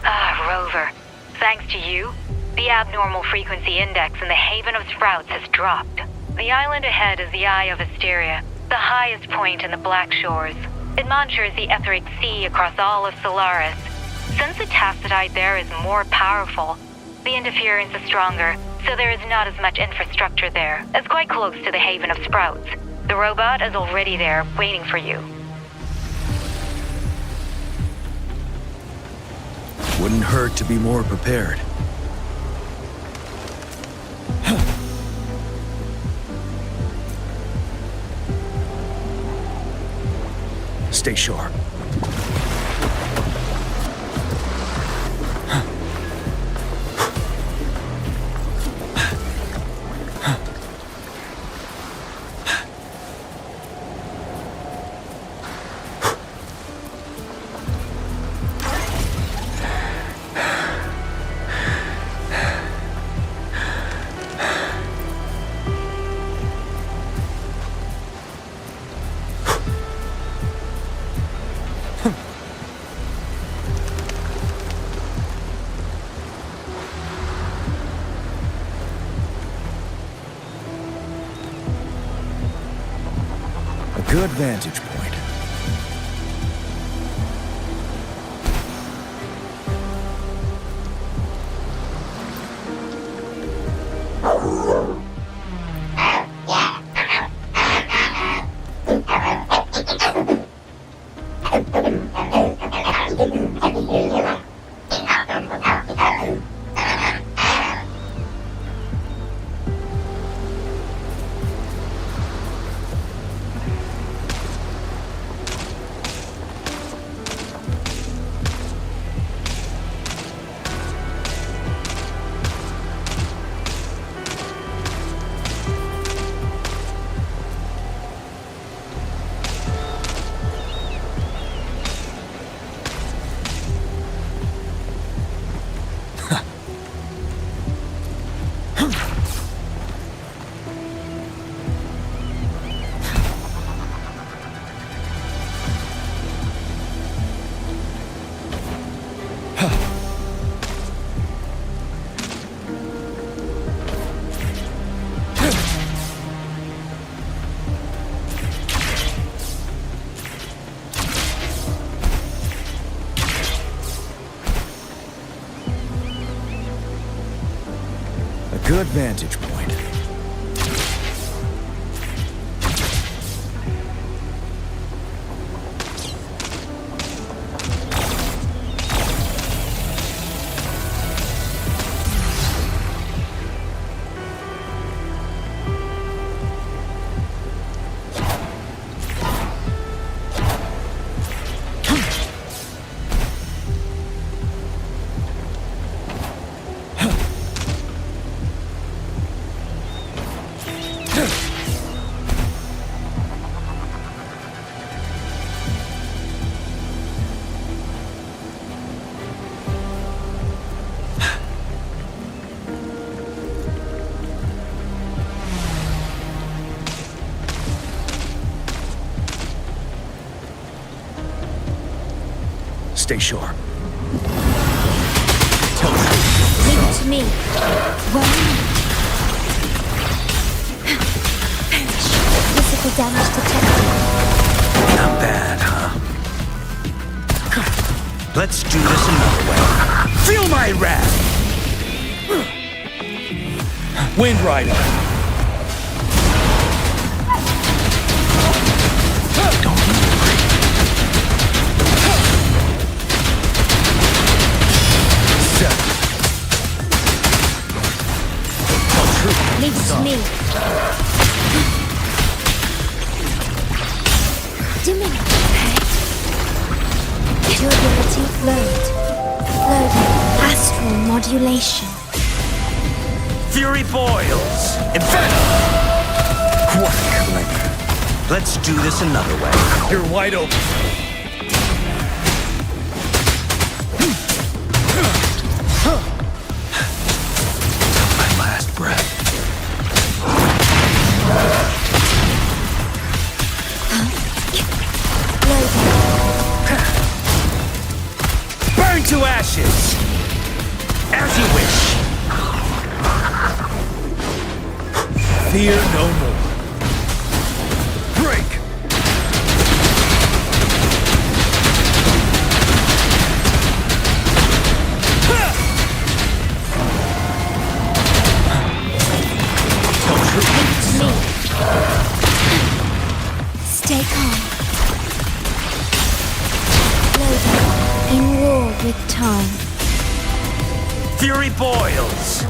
Rover. Thanks to you, the abnormal frequency index in the Haven of Sprouts has dropped. The island ahead is the Eye of Asteria, the highest point in the Black Shores. It monitors the etheric sea across all of Solaris. Since the Tacitite there is more powerful, the interference is stronger, so there is not as much infrastructure there. It's quite close to the Haven of Sprouts. The robot is already there, waiting for you. Wouldn't hurt to be more prepared. Stay sharp. Good vantage point. Good vantage point. Stay sharp. Leave it to me. Physical damage detected. Not bad, huh? Let's do this another way. Feel my wrath! Wind Rider. Don't be afraid. Leave it to me. Diminish. Durability float. Loading. Astral modulation. Fury boils! Inferno! What clever. Let's do this another way. You're wide open. My last breath. Burn to ashes! As you wish. Fear no more. Break! Stay calm. Loading. In war with time. Fury boils!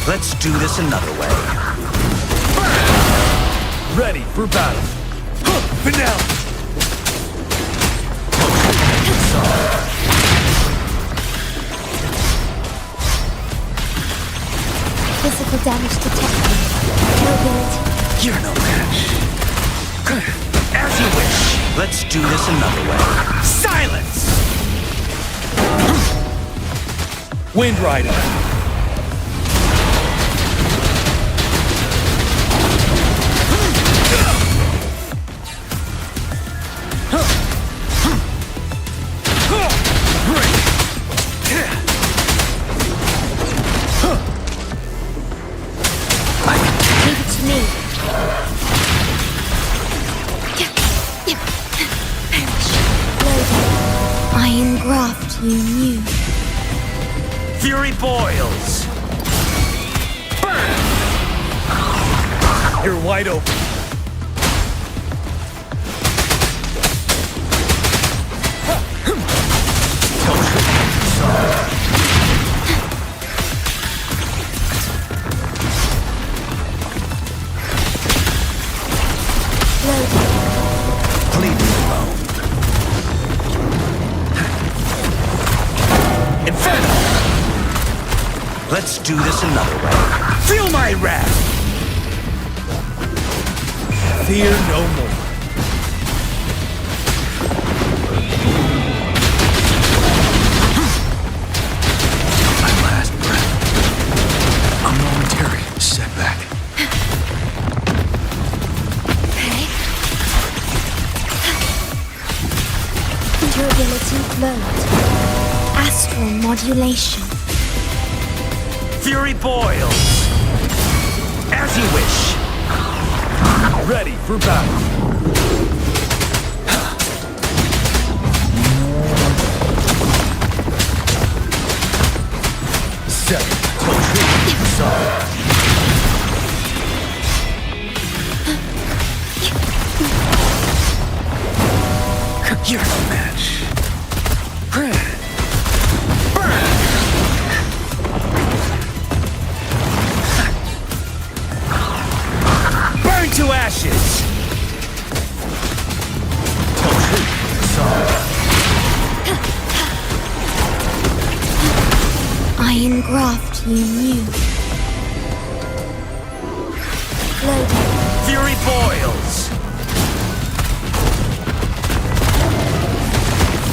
Let's do this another way. Ready for battle. Finale! Physical damage detected. Durability. You're no match. As you wish. Let's do this another way. Silence! Wind Rider. Leave it to me. Loading. I engraft you new. Fury boils! Burn! You're wide open. Loading. Leave me alone. Inferno! Let's do this another way. Feel my wrath! Fear no more. My last breath. A momentary setback. Durability float. Astral modulation. Fury boils! As you wish. Ready for battle. Seven. You're no match. Burn to ashes! I engraft you new. Loading. Fury boils!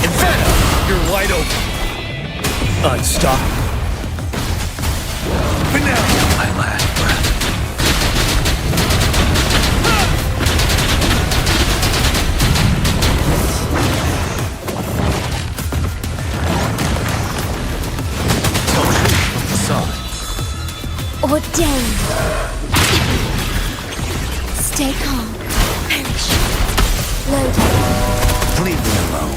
Inferno! You're wide open. Unstoppable. Finale! My last breath. Ordained. Stay calm. Perish. Loading. Leave me alone.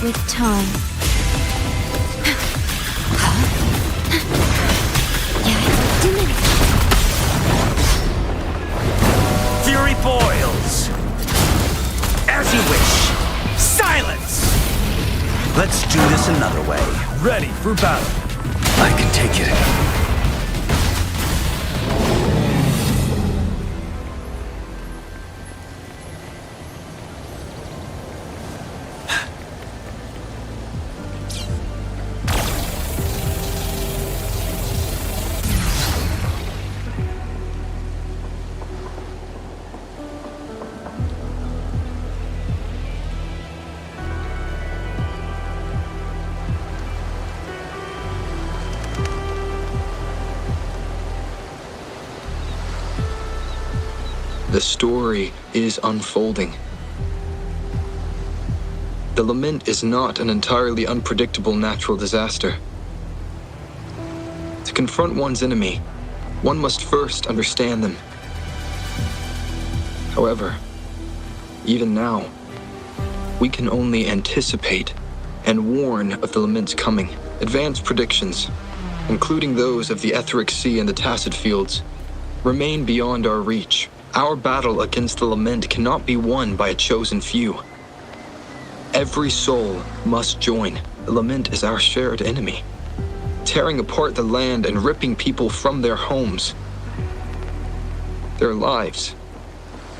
with time. Yeah, it's diminished. Fury boils! As you wish! Silence! Let's do this another way. Ready for battle. I can take it. The story is unfolding. The lament is not an entirely unpredictable natural disaster. To confront one's enemy, one must first understand them. However, even now, we can only anticipate and warn of the lament's coming. Advanced predictions, including those of the Etheric Sea and the Tacit Fields, remain beyond our reach. Our battle against the lament cannot be won by a chosen few. Every soul must join. The lament is our shared enemy, tearing apart the land and ripping people from their homes, their lives.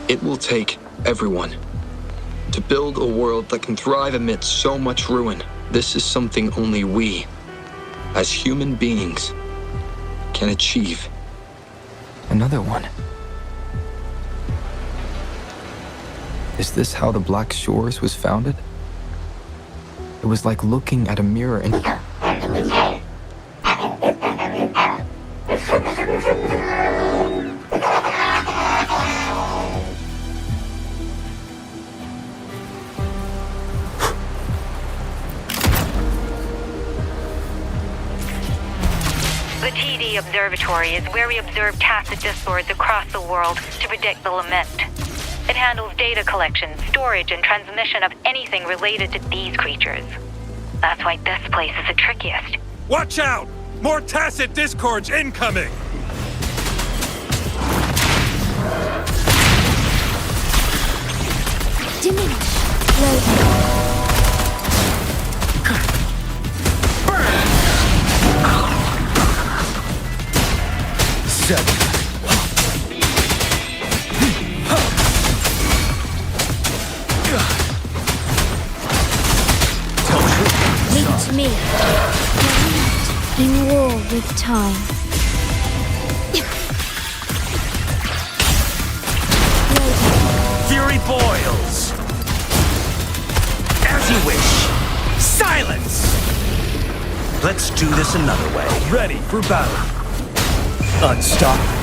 It will take everyone to build a world that can thrive amidst so much ruin. This is something only we, as human beings, can achieve. Another one. Is this how the Black Shores was founded? It was like looking at a mirror and... The TD Observatory is where we observe tacit discords across the world to predict the lament. It handles data collection, storage, and transmission of anything related to these creatures. That's why this place is the trickiest. Watch out! More tacit discords incoming! Diminish. Loading. Set. Leave it to me. In war with time. Fury boils! As you wish! Silence! Let's do this another way. Ready for battle. Unstoppable.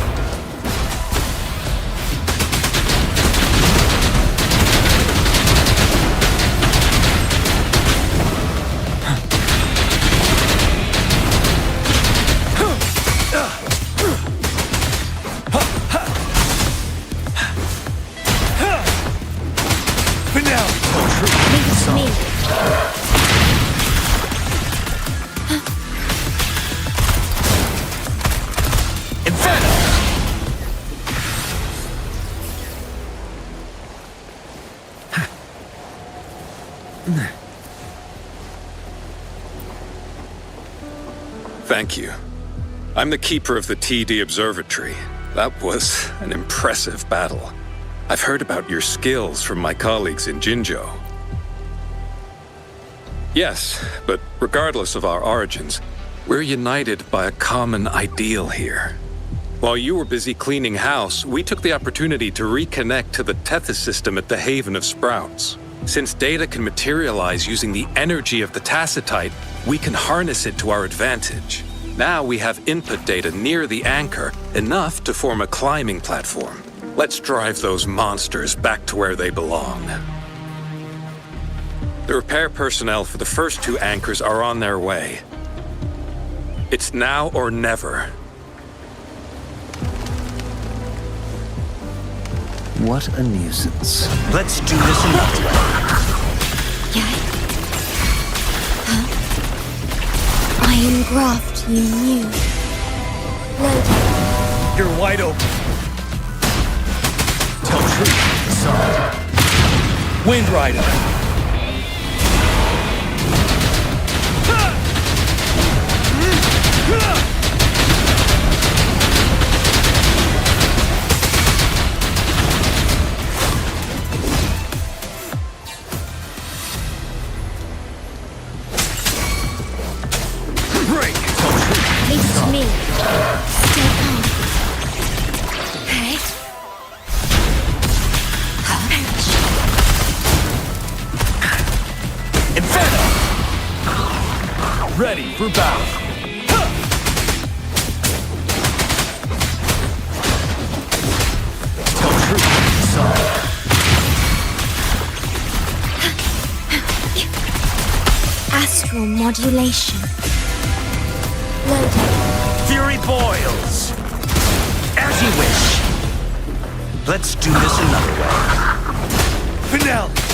Thank you. I'm the keeper of the TD Observatory. That was an impressive battle. I've heard about your skills from my colleagues in Jinzhou. Yes, but regardless of our origins, we're united by a common ideal here. While you were busy cleaning house, we took the opportunity to reconnect to the Tethys system at the Haven of Sprouts. Since data can materialize using the energy of the Tacitite, we can harness it to our advantage. Now we have input data near the anchor, enough to form a climbing platform. Let's drive those monsters back to where they belong. The repair personnel for the first two anchors are on their way. It's now or never. What a nuisance. Let's do this another way. same graft you knew. Loading. You're wide open. Tell truth to the sun. Wind Rider. Break. Tell truth. Leave it to me. Stay calm. Okay. Perish. Inferno. Ready for battle. Tell truth to the sun. Astral modulation. Loading. Fury boils. As you wish. Let's do this another way. Finale.